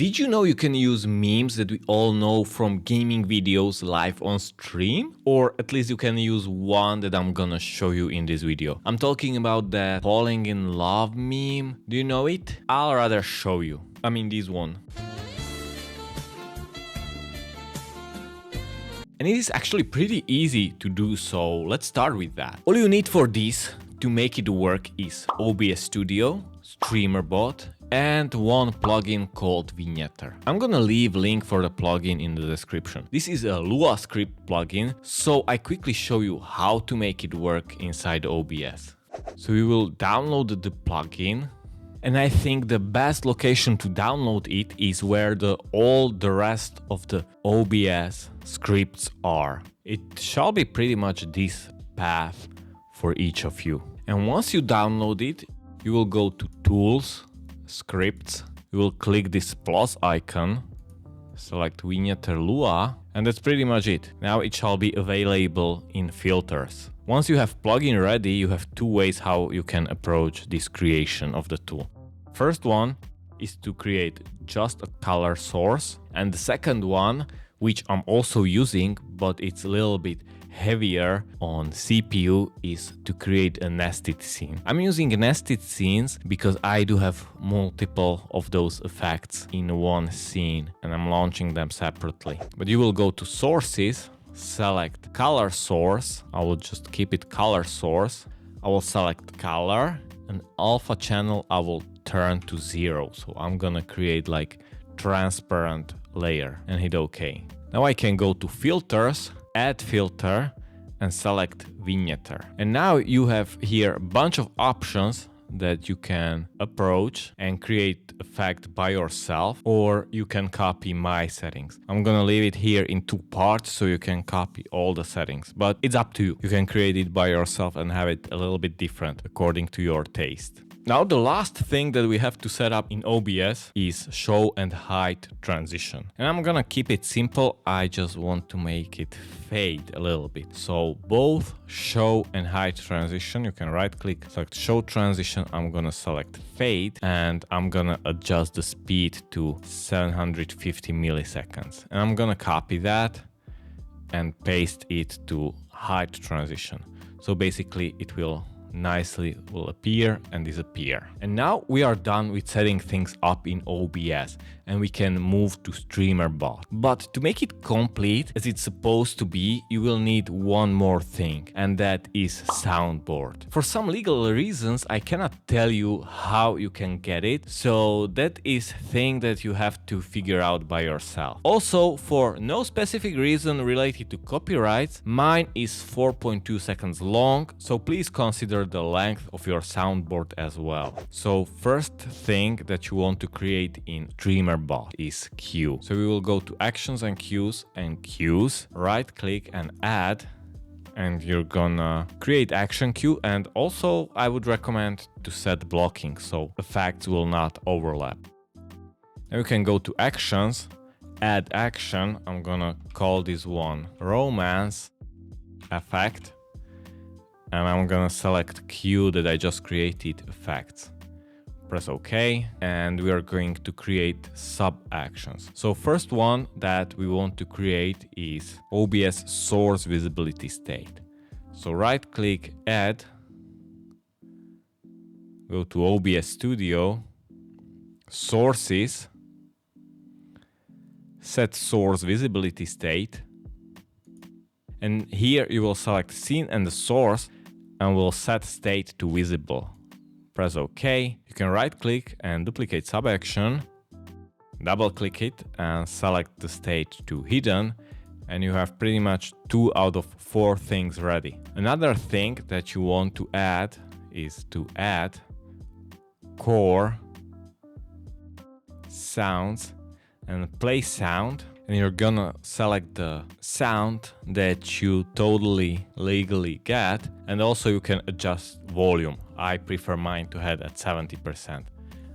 Did you know you can use memes that we all know from gaming videos live on stream? Or at least you can use one that I'm gonna show you in this video. I'm talking about the falling in love meme. Do you know it? I'll rather show you. I mean this one. And it is actually pretty easy to do, so let's start with that. All you need for this to make it work is OBS Studio, Streamer.bot, and one plugin called Vignetter. I'm gonna leave link for the plugin in the description. This is a Lua script plugin, so I quickly show you how to make it work inside OBS. So we will download the plugin, and I think the best location to download it is where all the rest of the OBS scripts are. It shall be pretty much this path for each of you. And once you download it, you will go to Tools, Scripts, you will click this plus icon, select Vignetter Lua, and that's pretty much it. Now it shall be available in filters. Once you have plugin ready, you have two ways how you can approach this creation of the tool. First one is to create just a color source, and the second one, which I'm also using, but it's a little bit heavier on CPU, is to create a nested scene. I'm using nested scenes because I do have multiple of those effects in one scene and I'm launching them separately. But you will go to sources, select color source. I will just keep it color source. I will select color and alpha channel I will turn to 0. So I'm gonna create like transparent layer and hit OK. Now I can go to filters, add filter and select Vignetter. And now you have here a bunch of options that you can approach and create effect by yourself, or you can copy my settings. I'm gonna leave it here in two parts so you can copy all the settings, but it's up to you. You can create it by yourself and have it a little bit different according to your taste. Now the last thing that we have to set up in OBS is show and hide transition. And I'm gonna keep it simple. I just want to make it fade a little bit. So both show and hide transition, you can right click, select show transition. I'm gonna select fade and I'm gonna adjust the speed to 750 milliseconds. And I'm gonna copy that and paste it to hide transition. So basically it will nicely appear and disappear. And now we are done with setting things up in OBS and we can move to Streamer.bot. But to make it complete as it's supposed to be, you will need one more thing, and that is soundboard. For some legal reasons, I cannot tell you how you can get it, so that is thing that you have to figure out by yourself. Also, for no specific reason related to copyrights, mine is 4.2 seconds long, so please consider the length of your soundboard as well. So first thing that you want to create in Streamer.bot is cue. So we will go to actions and cues, right click and add, and you're gonna create action cue. And also I would recommend to set blocking so effects will not overlap. Now you can go to actions, add action. I'm gonna call this one romance effect. And I'm gonna select cue that I just created, effects. Press OK, and we are going to create sub actions. So first one that we want to create is OBS source visibility state. So right click, add, go to OBS Studio, sources, set source visibility state. And here you will select scene and the source and we'll set state to visible. Press OK. You can right click and duplicate sub action, double click it and select the state to hidden, and you have pretty much 2 out of 4 things ready. Another thing that you want to add is to add core sounds and play sound. And you're gonna select the sound that you totally legally get, and also you can adjust volume. I prefer mine to head at 70%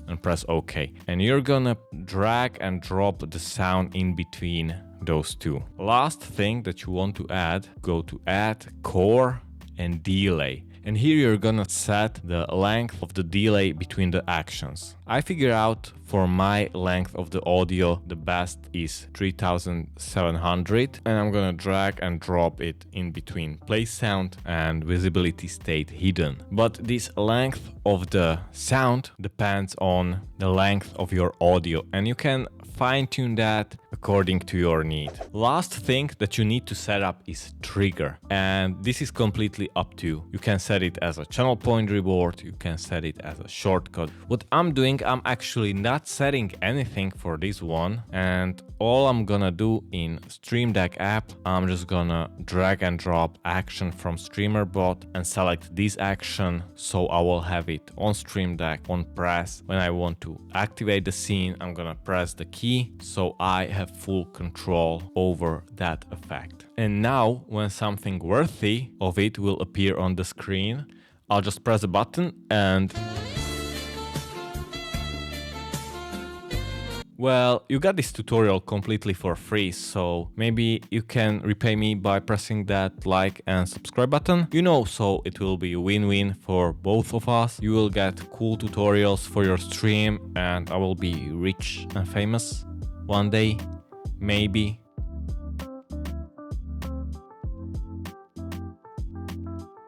and press OK. And you're gonna drag and drop the sound in between those two. Last thing that you want to add, go to add core and delay. And here you're gonna set the length of the delay between the actions. I figure out For my length of the audio, the best is 3700, and I'm gonna drag and drop it in between play sound and visibility state hidden. But this length of the sound depends on the length of your audio, and you can fine-tune that according to your need. Last thing that you need to set up is trigger, and this is completely up to you. You can set it as a channel point reward, you can set it as a shortcut. What I'm doing, I'm actually not setting anything for this one, and all I'm gonna do in Stream Deck app, I'm just gonna drag and drop action from Streamer.bot and select this action, so I will have it on Stream Deck on press. When I want to activate the scene, I'm gonna press the key, so I have full control over that effect. And now when something worthy of it will appear on the screen, I'll just press a button and well, you got this tutorial completely for free, so maybe you can repay me by pressing that like and subscribe button. You know, so it will be a win-win for both of us. You will get cool tutorials for your stream and I will be rich and famous one day, maybe.